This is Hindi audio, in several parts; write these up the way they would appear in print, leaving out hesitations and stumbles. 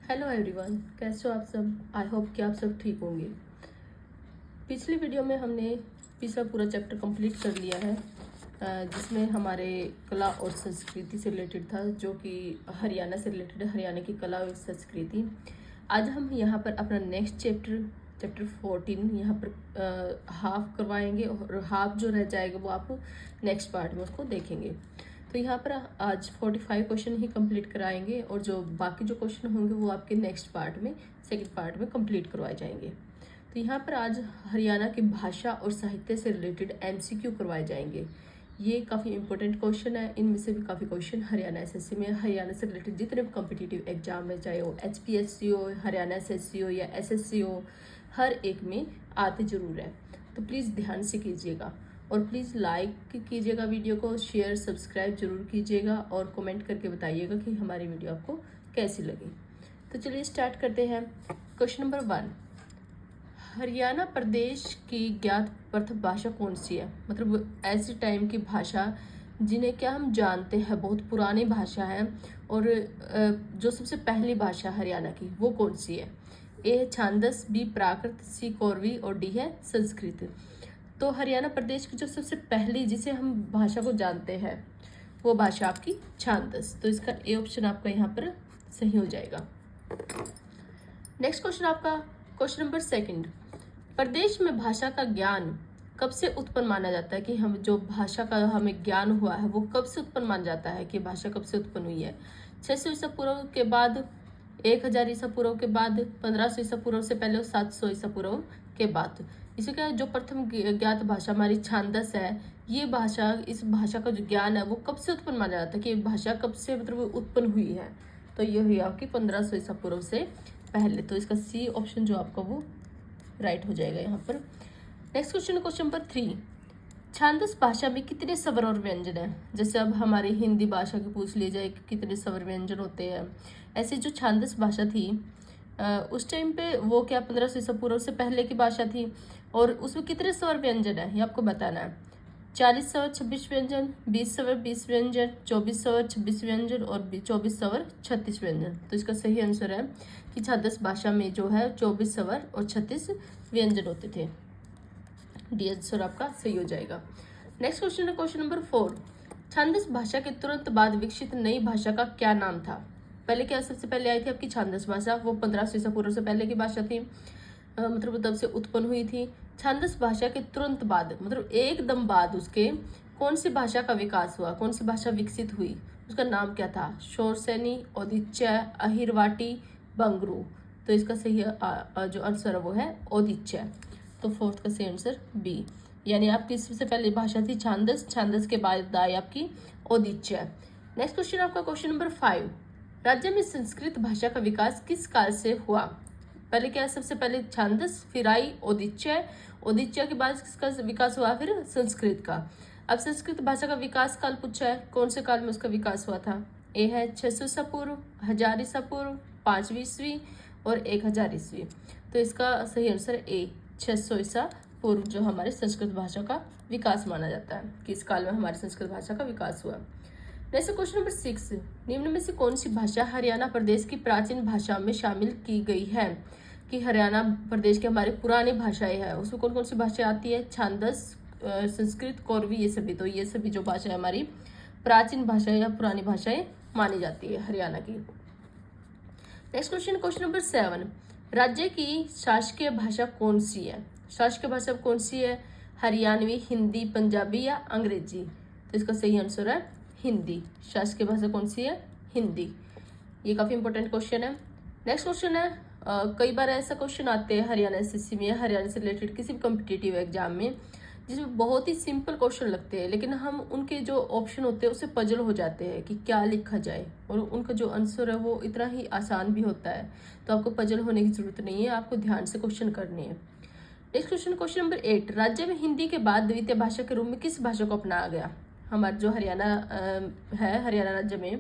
हेलो एवरीवन, कैसे हो आप सब। आई होप कि आप सब ठीक होंगे। पिछली वीडियो में हमने पिछला पूरा चैप्टर कंप्लीट कर लिया है, जिसमें हमारे कला और संस्कृति से रिलेटेड था, जो कि हरियाणा से रिलेटेड है, हरियाणा की कला और संस्कृति। आज हम यहाँ पर अपना नेक्स्ट चैप्टर 14 यहाँ पर हाफ करवाएंगे, और हाफ जो रह जाएगा वो आप नेक्स्ट पार्ट में उसको देखेंगे। तो यहाँ पर आज 45 क्वेश्चन ही कंप्लीट कराएंगे, और जो बाकी जो क्वेश्चन होंगे वो आपके नेक्स्ट पार्ट में, सेकंड पार्ट में कंप्लीट करवाए जाएंगे। तो यहाँ पर आज हरियाणा की भाषा और साहित्य से रिलेटेड एमसीक्यू करवाए जाएंगे। ये काफ़ी इंपॉर्टेंट क्वेश्चन है। इनमें से भी काफ़ी क्वेश्चन हरियाणा एसएससी में, हरियाणा से रिलेटेड जितने भी कॉम्पिटिटिव एग्जाम में, चाहे वो HPSC हो, हरियाणा एसएससी हो या SSC हो, हर एक में आते जरूर है। तो प्लीज़ ध्यान से कीजिएगा, और प्लीज़ लाइक कीजिएगा वीडियो को, शेयर सब्सक्राइब जरूर कीजिएगा, और कमेंट करके बताइएगा कि हमारी वीडियो आपको कैसी लगी। तो चलिए स्टार्ट करते हैं। क्वेश्चन नंबर 1, हरियाणा प्रदेश की ज्ञात प्रथम भाषा कौन सी है। मतलब ऐसी टाइम की भाषा जिन्हें क्या हम जानते हैं बहुत पुरानी भाषा है, और जो सबसे पहली भाषा हरियाणा की वो कौन सी है। ए है छांदस, बी प्राकृत, सी कोरवी, और डी है संस्कृत। तो हरियाणा प्रदेश की जो सबसे पहली जिसे हम भाषा को जानते हैं वो भाषा आपकी छांदस। तो इसका ए ऑप्शन आपका यहाँ पर सही हो जाएगा। नेक्स्ट क्वेश्चन आपका क्वेश्चन नंबर 2, प्रदेश में भाषा का ज्ञान कब से उत्पन्न माना जाता है। कि हम जो भाषा का हमें ज्ञान हुआ है वो कब से उत्पन्न माना जाता है, कि भाषा कब से उत्पन्न हुई है। 600 ईसा पूर्व के बाद, 1000 ईसा पूर्व के बाद, 1500 ईसा पूर्व से पहले और 700 ईसा पूर्व के बाद। इसे क्या, जो प्रथम ज्ञात भाषा हमारी छांदस है, ये भाषा, इस भाषा का जो ज्ञान है वो कब से उत्पन्न माना जाता है, कि भाषा कब से मतलब उत्पन्न हुई है। तो ये हुई आपकी 1500 ईसा पूर्व से पहले। तो इसका सी ऑप्शन जो आपका वो राइट हो जाएगा यहाँ पर। नेक्स्ट क्वेश्चन, क्वेश्चन नंबर 3, छांदस भाषा में कितने स्वर और व्यंजन है। जैसे अब हमारी हिंदी भाषा की पूछ ली जाए कि कितने स्वर व्यंजन होते हैं, ऐसे जो छांदस भाषा थी उस टाइम पे वो क्या 1500 ईसा पूर्व से पहले की भाषा थी, और उसमें कितने स्वर व्यंजन है ये आपको बताना है। 40 स्वर 26 व्यंजन, 20 स्वर 20 व्यंजन, 24 स्वर 26 व्यंजन, और 24 स्वर 36 व्यंजन। तो इसका सही आंसर है कि छांदस भाषा में जो है 24 स्वर और 36 व्यंजन होते थे। डी आंसर आपका सही हो जाएगा। नेक्स्ट क्वेश्चन है क्वेश्चन नंबर 4, छांदस भाषा के तुरंत बाद विकसित नई भाषा का क्या नाम था। पहले क्या, सबसे पहले आई थी आपकी छांदस भाषा, वो 1500 ईसा पूर्व से पहले की भाषा थी, मतलब तब से उत्पन्न हुई थी। छांदस भाषा के तुरंत बाद, मतलब एकदम बाद उसके कौन सी भाषा का विकास हुआ, कौन सी भाषा विकसित हुई, उसका नाम क्या था। शोरसैनी, ओदिच्चा, अहिरवाटी, बंगरू। तो इसका सही जो आंसर है वो है ओदिच्चा। तो फोर्थ का सही आंसर बी, यानी आपकी सबसे पहली भाषा थी छांदस, छांदस के बाद आई आपकी ओदिच्चा। नेक्स्ट क्वेश्चन आपका क्वेश्चन नंबर 5, राज्य में संस्कृत भाषा का विकास किस काल से हुआ। पहले क्या, सबसे पहले छांदस, फिर आई ओदिच्चा, ओदिच्चा के बाद किसका विकास हुआ, फिर संस्कृत का। अब संस्कृत भाषा का विकास काल पूछा है, कौन से काल में उसका विकास हुआ था। ए है 600 ईसा पूर्व, 1000 ईसा पूर्व, 5वीं ईस्वी, और 1000 ईस्वी। तो इसका सही आंसर ए 600 ईसा पूर्व जो हमारे संस्कृत भाषा का विकास माना जाता है, कि इस काल में हमारी संस्कृत भाषा का विकास हुआ। नेक्स्ट क्वेश्चन नंबर 6, निम्न में से कौन सी भाषा हरियाणा प्रदेश की प्राचीन भाषा में शामिल की गई है। कि हरियाणा प्रदेश की हमारी पुरानी भाषाएं हैं, उसमें कौन कौन सी भाषा आती है। छांदस, संस्कृत, कोरवी, ये सभी। तो ये सभी जो भाषा है हमारी प्राचीन भाषाएं या पुरानी भाषाएं मानी जाती है हरियाणा की। नेक्स्ट क्वेश्चन, क्वेश्चन नंबर 7, राज्य की शासकीय भाषा कौन सी है। शासकीय भाषा कौन सी है, हरियाणवी, हिंदी, पंजाबी या अंग्रेजी। तो इसका सही आंसर है हिंदी। शासकीय भाषा कौन सी है, हिंदी। ये काफी इंपॉर्टेंट क्वेश्चन है। नेक्स्ट क्वेश्चन है, कई बार ऐसा क्वेश्चन आते हैं हरियाणा एसएससी में, हरियाणा से रिलेटेड किसी भी कॉम्पिटिटिव एग्जाम में, जिसमें बहुत ही सिंपल क्वेश्चन लगते हैं, लेकिन हम उनके जो ऑप्शन होते हैं उससे पजल हो जाते हैं कि क्या लिखा जाए, और उनका जो आंसर है वो इतना ही आसान भी होता है। तो आपको पजल होने की जरूरत नहीं है, आपको ध्यान से क्वेश्चन करने हैं। नेक्स्ट क्वेश्चन, क्वेश्चन नंबर 8, राज्य में हिंदी के बाद द्वितीय भाषा के रूप में किस भाषा को अपनाया गया। हमारा जो हरियाणा है, हरियाणा राज्य में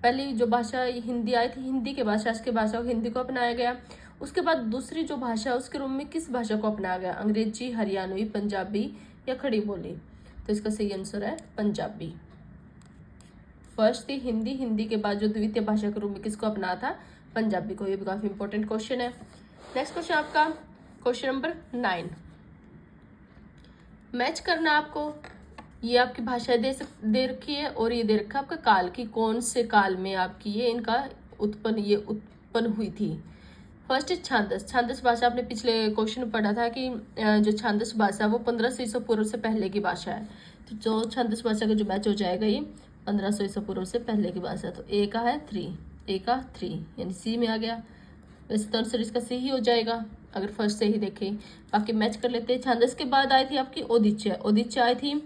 पहली जो भाषा हिंदी आई थी, हिंदी के बाद शासकीय भाषा हिंदी को अपनाया गया। उसके बाद दूसरी जो भाषा उसके रूप में किस भाषा को अपनाया गया, अंग्रेजी, हरियाणवी, पंजाबी या खड़ी बोली। तो इसका सही आंसर है पंजाबी। फर्स्ट थी हिंदी, हिंदी के बाद जो द्वितीय भाषा के रूप में किसको अपनाया था, पंजाबी को। ये भी काफी इंपॉर्टेंट क्वेश्चन है। नेक्स्ट क्वेश्चन आपका क्वेश्चन नंबर 9, मैच करना आपको। ये आपकी भाषाएं दे रखी है और ये दे रखा है आपका काल की, कौन से काल में आपकी ये इनका उत्पन्न हुई थी। फर्स्ट छांदस। छांदस भाषा आपने पिछले क्वेश्चन में पढ़ा था कि जो छांदस भाषा वो 1500 ईसा पूर्व से पहले की भाषा है। तो जो छांदस भाषा का जो मैच हो जाएगा ये 1500 ईसा पूर्व से पहले की भाषा। तो ए का है 3, ए का 3 यानी सी में आ गया। वैसे तो आंसर इसका सी ही हो जाएगा अगर फर्स्ट से ही देखें। बाकी मैच कर लेते हैं। छांदस के बाद आई थी आपकी ओदिच्चा। ओदिच्चा आई थी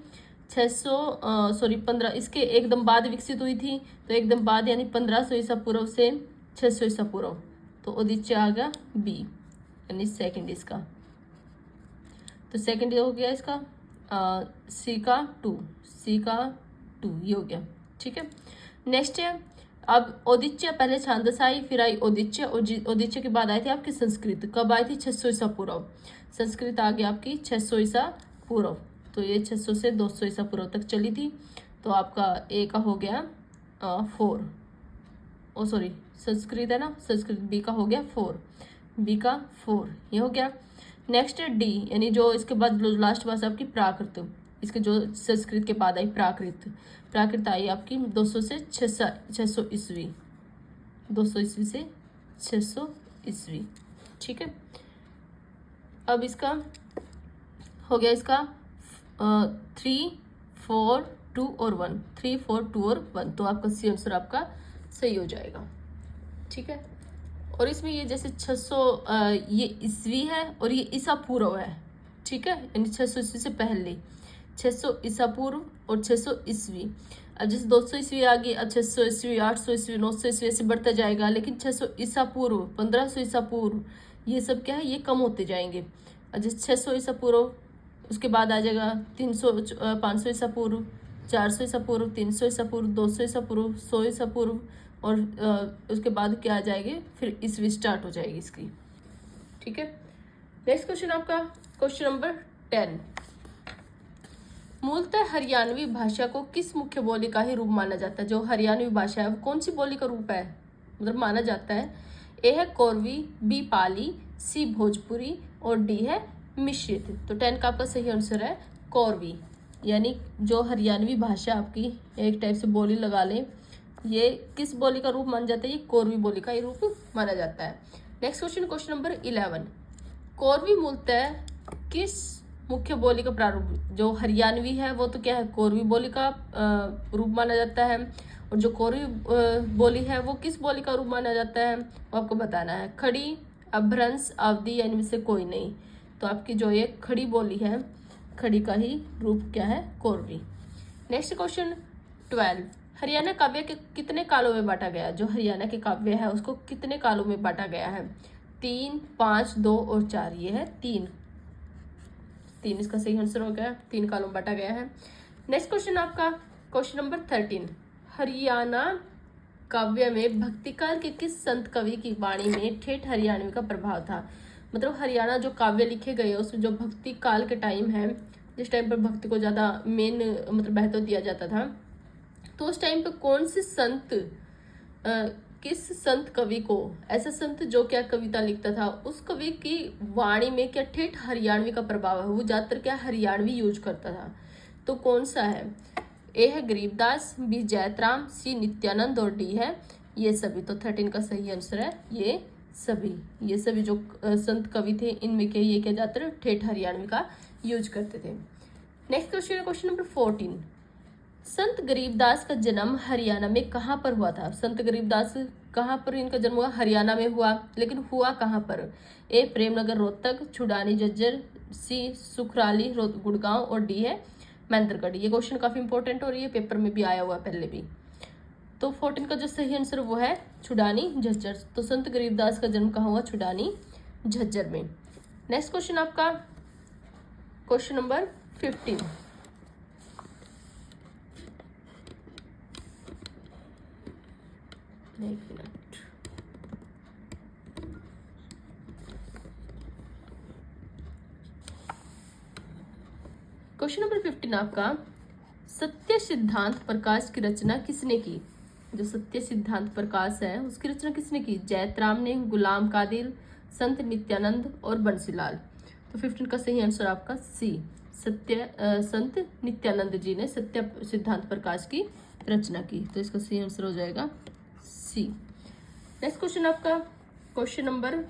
15 इसके एकदम बाद विकसित हुई थी। तो एकदम बाद यानी 1500 ईसा पूर्व से 600 ईसा पूर्व। तो ओदिच्चा आ गया बी यानी सेकंड इसका। तो सेकंड हो गया इसका सी का 2, सी का 2 ये हो गया। ठीक है, नेक्स्ट है अब ओदिच्चा। पहले छांदस आई, फिर आई ओदिच्चा, और ओदिच्चा के बाद आई थी आपकी संस्कृत। कब आई थी? 600 ईसा पूर्व। संस्कृत आ गया आपकी 600 ईसा पूर्व। तो ये 600 से 200 ईसा पूर्व तक चली थी। तो आपका ए का हो गया 4, ओ सॉरी संस्कृत है ना, संस्कृत बी का हो गया 4, बी का 4 ये हो गया। नेक्स्ट है डी यानी जो इसके बाद लास्ट भाषा आपकी प्राकृत। इसके जो संस्कृत के बाद आई प्राकृत। प्राकृत आई आपकी 200 से 600 ईस्वी, 200 ईस्वी से 600 ईस्वी। ठीक है, अब इसका हो गया इसका 3, 4, 2 और 1, 3, 4, 2 और 1। तो आपका सी आंसर आपका सही हो जाएगा। ठीक है, और इसमें ये जैसे 600 ये ईस्वी है और ये ईसा पूर्व है। ठीक है, यानी 600 ईस्वी से पहले, 600 ईसा पूर्व और 600 ईस्वी। अब जैसे 200 ईस्वी आ गई, अब 600 ईस्वी, 800 ईस्वी, 900 ईस्वी ऐसे बढ़ता जाएगा। लेकिन 600 ईसा पूर्व, 1500 ईसा पूर्व ये सब क्या है, ये कम होते जाएंगे। और जैसे 600 ईसा पूर्व उसके बाद आ जाएगा 300 500 ईसा पूर्व, 400 ईसा पूर्व, 300 ईसा पूर्व, 200 ईसा पूर्व, 100 ईसा पूर्व, और उसके बाद क्या आ जाएगी, फिर ईस्वी स्टार्ट हो जाएगी इसकी। ठीक है, नेक्स्ट क्वेश्चन आपका क्वेश्चन नंबर 10, मूलतः हरियाणवी भाषा को किस मुख्य बोली का ही रूप माना जाता है। जो हरियाणवी भाषा है वो कौन सी बोली का रूप है, मतलब माना जाता है। ए है कोरवी, बी पाली, सी भोजपुरी और डी है मिश्रित। तो 10 का आपका सही आंसर है कोरवी, यानी जो हरियाणवी भाषा आपकी एक टाइप से बोली लगा लें, ये किस बोली का रूप माना जाता है, ये कोरवी बोली का ही रूप माना जाता है। Next question, question number 11, Korvi मूलतः किस मुख्य बोली का प्रारूप। जो हरियाणवी है वो तो क्या है, कोरवी बोली का रूप माना जाता है। और जो कोरवी बोली है वो किस बोली का रूप माना जाता है, वो आपको बताना है। खड़ी, अभ्रंश, अवधि या इनमें से कोई नहीं। तो आपकी जो ये खड़ी बोली है, खड़ी का ही रूप क्या है, कोरवी। नेक्स्ट क्वेश्चन 12, हरियाणा काव्य के कितने कालों में बांटा गया। जो हरियाणा के काव्य है उसको कितने कालों में बांटा गया है, 3, 5, 2 और 4। ये है 3 इसका सही आंसर हो गया, 3 कालों में बांटा गया है। नेक्स्ट क्वेश्चन आपका क्वेश्चन नंबर 13, हरियाणा काव्य में भक्तिकाल के किस संत कवि की वाणी में ठेठ हरियाणवी का प्रभाव था। मतलब हरियाणा जो काव्य लिखे गए उसमें जो भक्ति काल के टाइम है, जिस टाइम पर भक्ति को ज्यादा मेन मतलब महत्व दिया जाता था, तो उस टाइम पे कौन से संत किस संत कवि को, ऐसा संत जो क्या कविता लिखता था, उस कवि की वाणी में क्या ठेठ हरियाणवी का प्रभाव है, वो ज्यादातर क्या हरियाणवी यूज करता था। तो कौन सा है, ए है गरीबदास, बी जयतराम, सी नित्यानंद और डी है ये सभी। तो 13 का सही आंसर है ये सभी जो संत कवि थे इनमें के ये क्या ज्यादातर ठेठ हरियाणवी का यूज करते थे। नेक्स्ट क्वेश्चन है क्वेश्चन नंबर 14, संत गरीबदास का जन्म हरियाणा में कहाँ पर हुआ था। संत गरीबदास कहाँ पर इनका जन्म हुआ, हरियाणा में हुआ, लेकिन हुआ कहाँ पर। ए प्रेमनगर रोहतक, छुड़ानी झज्जर, सी सुखराली गुड़गांव और डी है महेंद्रगढ़। ये क्वेश्चन काफी इंपॉर्टेंट और ये पेपर में भी आया हुआ पहले भी। तो 14 का जो सही आंसर वो है छुड़ानी झज्जर। तो संत गरीबदास का जन्म कहाँ हुआ, छुड़ानी झज्जर में। नेक्स्ट क्वेश्चन आपका क्वेश्चन नंबर 15, एक मिनट, क्वेश्चन नंबर 15 आपका, सत्य सिद्धांत प्रकाश की रचना किसने की। जो सत्य सिद्धांत प्रकाश है उसकी रचना किसने की? जैतराम ने, गुलाम कादिर, संत नित्यानंद और बंसीलाल। तो 15 का सही आंसर आपका सी, संत नित्यानंद जी ने सत्य सिद्धांत प्रकाश की रचना की। तो इसका सही आंसर हो जाएगा सी। नेक्स्ट क्वेश्चन आपका क्वेश्चन नंबर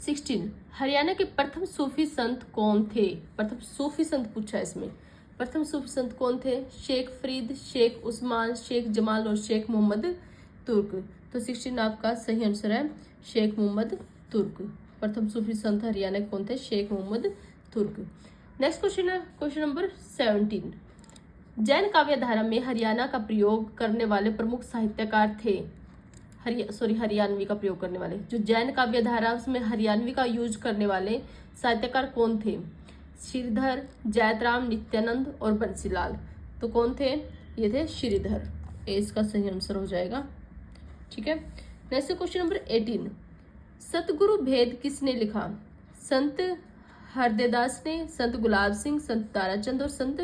16, हरियाणा के प्रथम सूफी संत कौन थे? प्रथम सूफी संत पूछा है इसमें। प्रथम सूफी संत कौन थे? शेख फरीद, शेख उस्मान, शेख जमाल और शेख मोहम्मद तुर्क। तो 16 आपका सही आंसर है शेख मोहम्मद तुर्क। प्रथम सूफी संत हरियाणा के कौन थे? शेख मोहम्मद तुर्क। नेक्स्ट क्वेश्चन है क्वेश्चन नंबर 17, जैन काव्य धारा में हरियाणा का प्रयोग करने वाले प्रमुख साहित्यकार थे? हरियाणवी का प्रयोग करने वाले, जो जैन काव्य धारा उसमें हरियाणवी का यूज करने वाले साहित्यकार कौन थे? श्रीधर, जैतराम, नित्यानंद और बंसीलाल। तो कौन थे? ये थे श्रीधर। ए इसका सही आंसर हो जाएगा। ठीक है। नेक्स्ट क्वेश्चन नंबर 18, सतगुरु भेद किसने लिखा? संत हरदेदास ने, संत गुलाब सिंह, संत ताराचंद और संत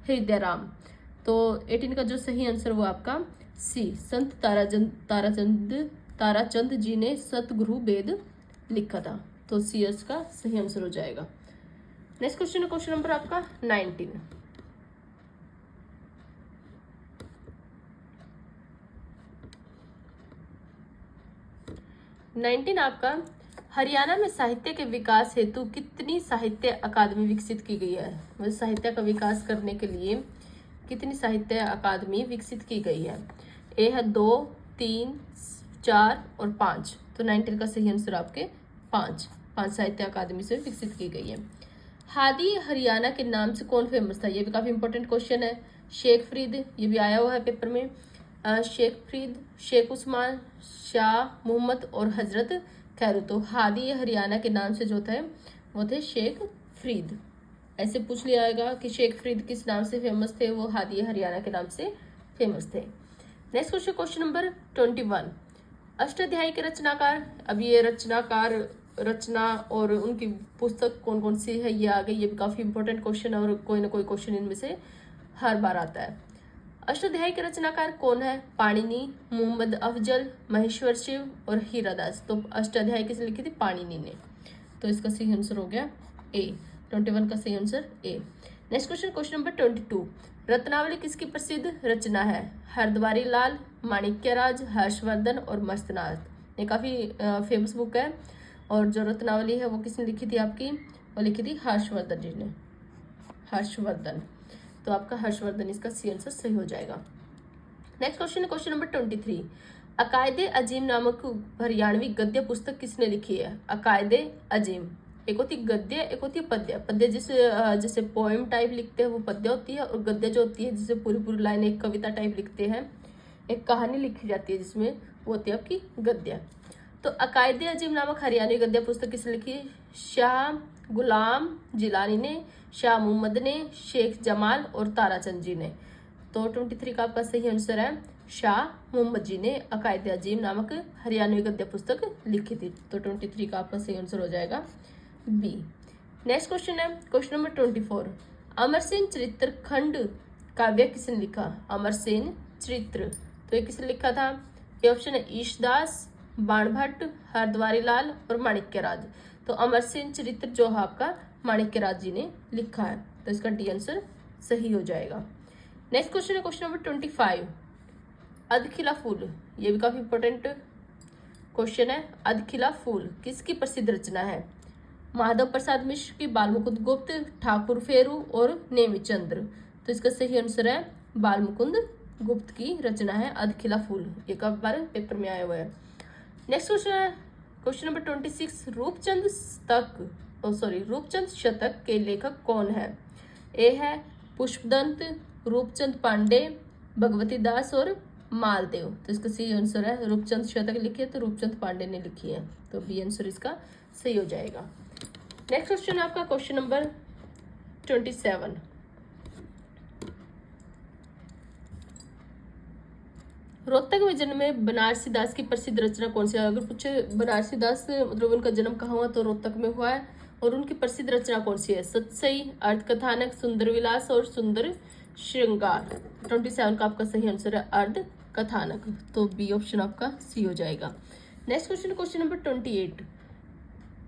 हृदयराम। तो 18 का जो सही आंसर वो आपका सी, संत ताराचंद जी ने सतगुरु भेद लिखा था। तो सी का सही आंसर हो जाएगा। नेक्स्ट क्वेश्चन है क्वेश्चन नंबर आपका 19, 19 आपका, हरियाणा में साहित्य के विकास हेतु कितनी साहित्य अकादमी विकसित की गई है? मतलब साहित्य का विकास करने के लिए कितनी साहित्य अकादमी विकसित की गई है? ए है 2, 3, 4 और 5। तो 19 का सही आंसर आपके 5 साहित्य अकादमी से विकसित की गई है। हादी हरियाणा के नाम से कौन फेमस था? ये भी काफी इंपॉर्टेंट क्वेश्चन है। शेख फरीद, ये भी आया हुआ है पेपर में। शेख फरीद, शेख उस्मान, शाह मोहम्मद और हजरत खैरू। तो हादी हरियाणा के नाम से जो थे वो थे शेख फरीद। ऐसे पूछ लिया जाएगा कि शेख फरीद किस नाम से फेमस थे? वो हादी हरियाणा के नाम से फेमस थे। Next question question number 21, Ashtadhyayi के रचनाकार। अब ये रचनाकार रचना और उनकी पुस्तक कौन कौन सी है ये आ गई। ये भी काफी इंपॉर्टेंट क्वेश्चन है और कोई ना कोई क्वेश्चन इनमें से हर बार आता है। अष्टाध्यायी के रचनाकार कौन है? पाणिनि, मोहम्मद अफजल, महेश्वर शिव और हीरादास। तो अष्टाध्यायी किसने लिखी थी? पाणिनि ने। तो इसका सही आंसर हो गया ए, 21 का सही answer A. Next question question number 22, Ratnavali किसकी प्रसिद्ध रचना है? हरद्वारी लाल, माणिक्यराज, हर्षवर्धन और मस्तनाथ। ये काफी फेमस बुक है। और जो रत्नावली है वो किसने लिखी थी आपकी? वो लिखी थी हर्षवर्धन जी ने, हर्षवर्धन। तो आपका हर्षवर्धन इसका सी आंसर सही हो जाएगा। नेक्स्ट क्वेश्चन है क्वेश्चन नंबर 23, अकायदे अजीम नामक हरियाणवी गद्य पुस्तक किसने लिखी है? अकायदे अजीम, एक होती गद्य, एक होती है पद्य। पद्य जैसे पोएम टाइप लिखते हैं वो पद्य होती है, और गद्य जो होती है जिसे पूरी पूरी लाइन एक कविता टाइप लिखते हैं, एक कहानी लिखी जाती है जिसमें, वो होती है आपकी गद्य। तो अकायदे अजीम नामक हरियाणवी गद्य पुस्तक किसने लिखी है? शाह गुलाम जिलानी ने, शाह मोहम्मद ने, शेख जमाल और ताराचंद जी ने। तो 23 का आपका सही आंसर है शाह मोहम्मद जी ने अकायदे अजीम नामक हरियाणवी गद्य पुस्तक लिखी थी। तो 23 का आपका सही आंसर हो जाएगा बी। नेक्स्ट क्वेश्चन है क्वेश्चन नंबर 24, अमरसेन चरित्र खंड काव्य किसने लिखा? अमरसेन चरित्र, तो ये किसने लिखा था? ये ऑप्शन है ईशदास, बाणभट्ट, हरद्वारी लाल और माणिक्यराज। तो अमरसेन चरित्र जो है आपका माणिक्यराज जी ने लिखा है। तो इसका डी आंसर सही हो जाएगा। नेक्स्ट क्वेश्चन है क्वेश्चन नंबर 25, अधखिला फूल, ये भी काफी इंपॉर्टेंट क्वेश्चन है। अधखिला फूल किसकी प्रसिद्ध रचना है? माधव प्रसाद मिश्र की, बालमुकुंद गुप्त, ठाकुर फेरू और नेमिचंद्र। तो इसका सही आंसर है बालमुकुंद गुप्त की रचना है अधखिला फूल। ये कब बार पेपर में आया हुआ है। नेक्स्ट क्वेश्चन है क्वेश्चन नंबर 26, रूपचंद शतक के लेखक कौन है? ए है पुष्पदंत, रूपचंद पांडे, भगवती दास और मालदेव। तो इसका सही आंसर है रूपचंद शतक लिखी है तो रूपचंद पांडे ने लिखी है। तो बी आंसर इसका सही हो जाएगा। नेक्स्ट क्वेश्चन है आपका क्वेश्चन नंबर 27, रोहतक में जन्मे बनारसी दास की प्रसिद्ध रचना कौन सी है? अगर पूछे बनारसी दास मतलब उनका जन्म कहाँ हुआ तो रोहतक में हुआ है। और उनकी प्रसिद्ध रचना कौन सी है? सतसई, अर्थकथानक, सुंदर विलास और सुंदर श्रृंगार। 27 का आपका सही आंसर है अर्ध कथानक, तो बी ऑप्शन आपका सी हो जाएगा। Next question, question number 28।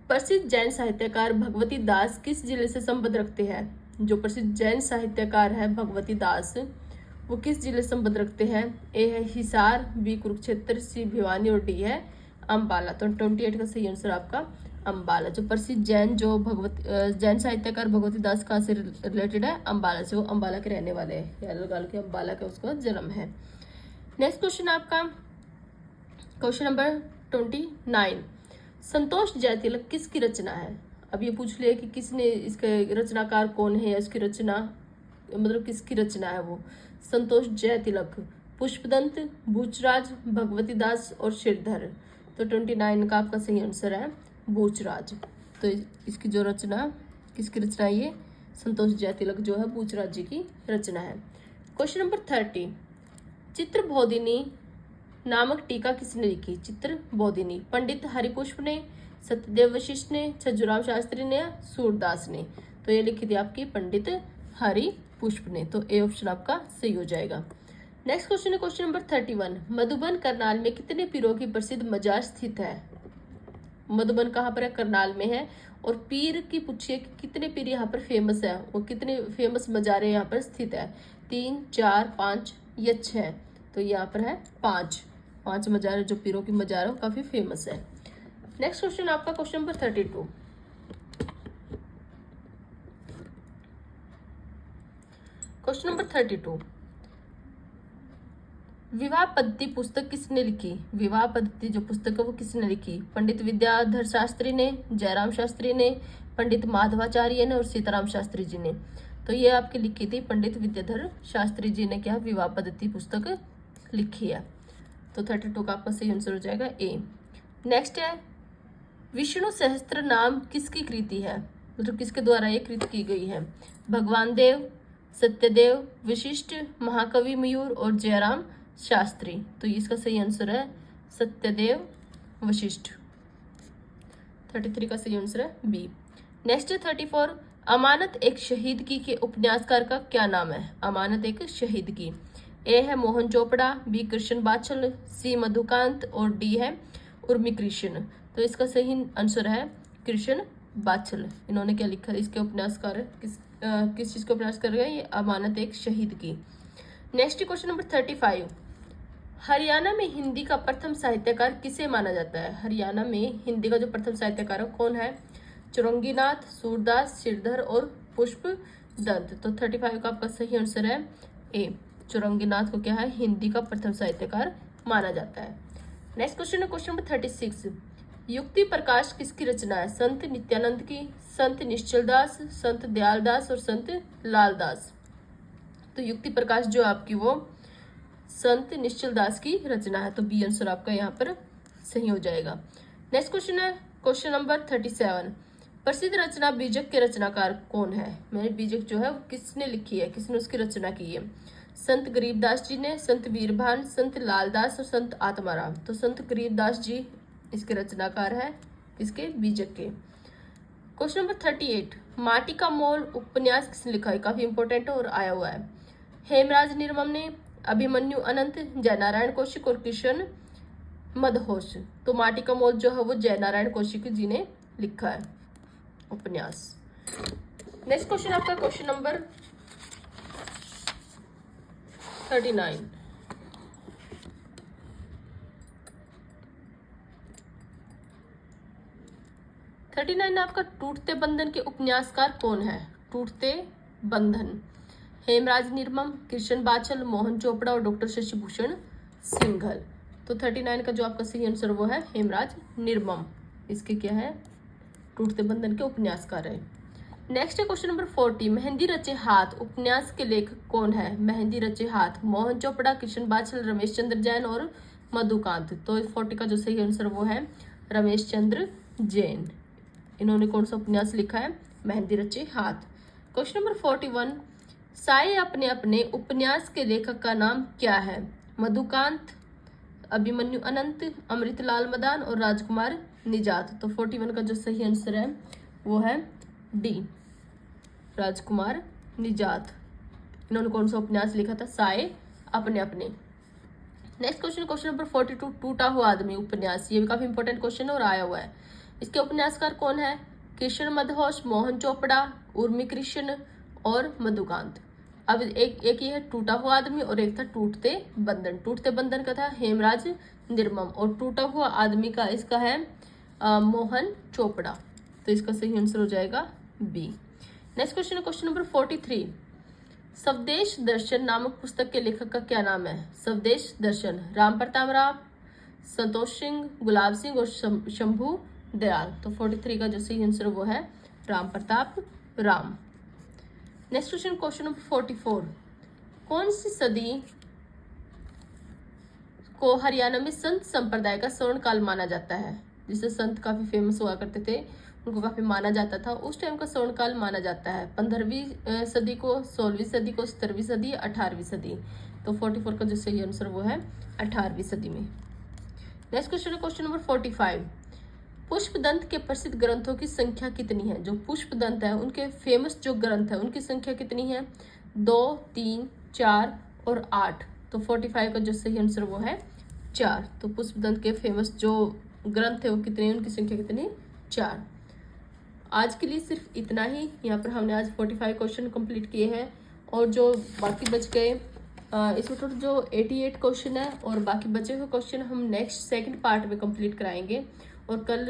प्रसिद्ध जैन साहित्यकार भगवती दास किस जिले से संबंध रखते हैं? जो प्रसिद्ध जैन साहित्यकार है भगवती दास, वो किस जिले से संबंध रखते हैं? ए है हिसार, बी कुरुक्षेत्र, सी भिवानी और डी है अम्बाला। तो 28 का सही आंसर आपका अम्बाला। जो प्रसिद्ध जैन साहित्यकार भगवती दास कहाँ से रिलेटेड है? अम्बाला से, वो अम्बाला के रहने वाले हैं, याद लगा लो कि अम्बाला का उसका जन्म है। नेक्स्ट क्वेश्चन आपका क्वेश्चन नंबर 29। संतोष जयतिलक किसकी रचना है? अब ये पूछ लिया कि किसने, इसके रचनाकार कौन है या इसकी रचना, मतलब किसकी रचना है वो। संतोष जयतिलक, पुष्पदंत, बूचराज, भगवती दास और श्रीधर। तो 29 का आपका सही आंसर है बूचराज। तो इसकी जो रचना, किसकी रचना है ये? संतोष जयतिलक जो है बूचराज जी की रचना है। Question number 30। चित्रबोधिनी नामक टीका किसने लिखी? चित्रबोधिनी, पंडित हरिपुष्प ने, सत्यदेव वशिष्ठ ने, छज्जूराम शास्त्री ने या सूरदास ने? तो ये लिखी थी आपकी पंडित हरिपुष्प ने, तो ए ऑप्शन आपका सही हो जाएगा। नेक्स्ट क्वेश्चन है क्वेश्चन नंबर 31। मधुबन करनाल में कितने पीरों की प्रसिद्ध मजार स्थित है? मधुबन कहाँ पर है? करनाल में है। और पीर की पूछिए कि कितने पीर यहाँ पर फेमस है, और कितने फेमस मजारे यहाँ पर स्थित है? 3, 4, 5 या 6? तो यहाँ पर है 5 मजार जो पीरों की मजार है काफी फेमस है। नेक्स्ट क्वेश्चन आपका क्वेश्चन नंबर 32। Question number 32। विवाह पद्धति पुस्तक किसने लिखी? विवाह पद्धति जो पुस्तक है वो किसने लिखी? पंडित विद्याधर शास्त्री ने, जयराम शास्त्री ने, पंडित माधवाचार्य ने और सीताराम शास्त्री जी ने। तो ये आपकी लिखी थी पंडित विद्याधर शास्त्री जी ने क्या विवाह पद्धति पुस्तक लिखी है। तो 32 का आपका सही आंसर हो जाएगा ए। नेक्स्ट है विष्णु सहस्त्र नाम किसकी कृति है? मतलब किसके द्वारा ये कृति की गई है? भगवान देव, सत्यदेव, वशिष्ठ, महाकवि मयूर और जयराम शास्त्री। तो इसका सही आंसर है सत्यदेव वशिष्ठ। 33 का सही आंसर है बी। नेक्स्ट है 34। अमानत एक शहीद की के उपन्यासकार का क्या नाम है? अमानत एक शहीद की। ए है मोहन चोपड़ा, बी कृष्ण बाछल, सी मधुकांत और डी है उर्मी कृष्ण। तो इसका सही आंसर है कृष्ण बाछल। इन्होंने क्या लिखा है? इसके उपन्यासकार किस चीज के उपन्यासकार है? ये अमानत एक शहीद की। Next question number 35। हरियाणा में हिंदी का प्रथम साहित्यकार किसे माना जाता है? हरियाणा में हिंदी का जो प्रथम साहित्यकार है कौन है? चुरंगीनाथ, सूरदास, श्रीधर और पुष्पदंत। तो 35 का आपका सही आंसर है ए। चुरंगीनाथ को क्या है? हिंदी का प्रथम साहित्यकार माना जाता है। नेक्स्ट क्वेश्चन है क्वेश्चन नंबर 36। युक्ति प्रकाश किसकी रचना है? संत नित्यानंद की, संत निश्चल दास, संत दयाल दास और संत लाल दास। तो युक्ति प्रकाश जो आपकी वो संत निश्चल दास की रचना है, तो बी आंसर आपका यहाँ पर सही हो जाएगा। नेक्स्ट क्वेश्चन है क्वेश्चन नंबर 37। प्रसिद्ध रचना बीजक के रचनाकार कौन है? मैंने बीजक जो है वो किसने लिखी है, किसने उसकी रचना की है? संत गरीबदास जी ने, संत वीरभान, संत लालदास और संत आत्माराम। तो संत गरीबदास जी इसके रचनाकार है, इसके बीजक के। Question number 38। माटी का मोल उपन्यास किसने लिखा है? काफी इंपॉर्टेंट है और आया हुआ है। हेमराज निर्मम ने, अभिमन्यु अनंत, जयनारायण कौशिक और किशन मदहोश। तो माटी का मोल जो है वो जयनारायण कौशिक जी ने लिखा है उपन्यास। नेक्स्ट क्वेश्चन आपका क्वेश्चन नंबर 39। आपका टूटते बंधन के उपन्यासकार कौन है? टूटते बंधन। हेमराज निर्मम, कृष्ण बाछल, मोहन चोपड़ा और डॉक्टर शशिभूषण सिंघल। तो 39 का जो आपका सही आंसर वो है हेमराज निर्मम। इसके क्या है? टूटते बंधन के उपन्यासकार है। नेक्स्ट है क्वेश्चन नंबर 40। मेहंदी रचे हाथ उपन्यास के लेखक कौन है? मेहंदी रचे हाथ मोहन चोपड़ा, कृष्ण बाछल, रमेश चंद्र जैन और मधुकांत। तो 40 का जो सही आंसर वो है रमेश चंद्र जैन। इन्होंने कौन सा उपन्यास लिखा है? मेहंदी रचे हाथ। Question number 41। साये अपने अपने उपन्यास के लेखक का नाम क्या है? मधुकांत, अभिमन्यु अनंत, अमृतलाल मदान और राजकुमार निजात। तो 41 का जो सही आंसर है वो है डी, राजकुमार निजात। इन्होंने कौन सा उपन्यास लिखा था? साए अपने अपने। नेक्स्ट क्वेश्चन नंबर 42, टूटा हुआ आदमी उपन्यास। ये भी काफी इंपॉर्टेंट क्वेश्चन है और आया हुआ है। इसके उपन्यासकार कौन है? किशन मदहोश, मोहन चोपड़ा, उर्मी कृष्ण और मधुकांत। अब एक ये है टूटा हुआ आदमी और एक था टूटते बंधन। टूटते बंधन का था हेमराज निर्मम और टूटा हुआ आदमी का इसका है मोहन चोपड़ा। तो इसका सही आंसर हो जाएगा बी। नेक्स्ट क्वेश्चन नंबर 43, स्वदेश दर्शन नामक पुस्तक के लेखक का क्या नाम है? स्वदेश दर्शन, राम प्रताप राव, संतोष सिंह, गुलाब सिंह और शंभू दयाल। तो 43 का जो सही आंसर वो है Ram Pratap Ram. Next question number 44, कौन सी सदी को हरियाणा में संत संप्रदाय का स्वर्ण काल माना जाता है? जिससे संत काफी फेमस हुआ करते थे, उनको काफी माना जाता था, उस टाइम का स्वर्ण काल माना जाता है 15वीं सदी को, 16वीं सदी को, 17वीं सदी, 18वीं सदी। तो 44 का जो सही आंसर वो है 18वीं सदी में। नेक्स्ट क्वेश्चन नंबर 45, पुष्पदंत के प्रसिद्ध ग्रंथों की संख्या कितनी है? जो पुष्पदंत है उनके फेमस जो ग्रंथ है उनकी संख्या कितनी है? 2, 3, 4 और 8। तो 45 का जो सही आंसर वो है 4। तो पुष्पदंत के फेमस जो ग्रंथ है वो कितने, उनकी संख्या कितनी? 4। आज के लिए सिर्फ इतना ही। यहाँ पर हमने आज 45 क्वेश्चन कंप्लीट किए हैं और जो बाकी बच गए इसमें टोटल जो 88 क्वेश्चन है और बाकी बचे हुए क्वेश्चन हम नेक्स्ट सेकंड पार्ट में कंप्लीट कराएंगे। और कल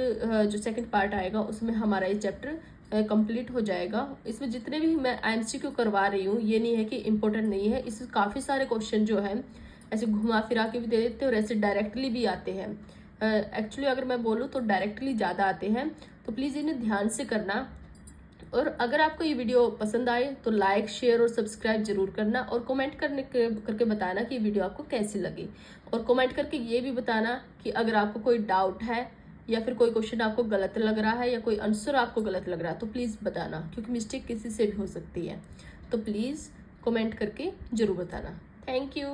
जो सेकंड पार्ट आएगा उसमें हमारा ये चैप्टर कंप्लीट हो जाएगा। इसमें जितने भी मैं एमसीक्यू करवा रही हूँ ये नहीं है कि इम्पोर्टेंट नहीं है, इसमें काफ़ी सारे क्वेश्चन जो है ऐसे घुमा फिरा के भी दे देते हैं और ऐसे डायरेक्टली भी आते हैं। एक्चुअली अगर मैं बोलूँ तो डायरेक्टली ज़्यादा आते हैं, तो प्लीज़ इन्हें ध्यान से करना। और अगर आपको ये वीडियो पसंद आए तो लाइक, शेयर और सब्सक्राइब जरूर करना और कमेंट करके बताना कि वीडियो आपको कैसी लगी। और कमेंट करके ये भी बताना कि अगर आपको कोई डाउट है या फिर कोई क्वेश्चन आपको गलत लग रहा है या कोई आंसर आपको गलत लग रहा है तो प्लीज़ बताना, क्योंकि मिस्टेक किसी से भी हो सकती है। तो प्लीज़ कमेंट करके जरूर बताना। Thank you.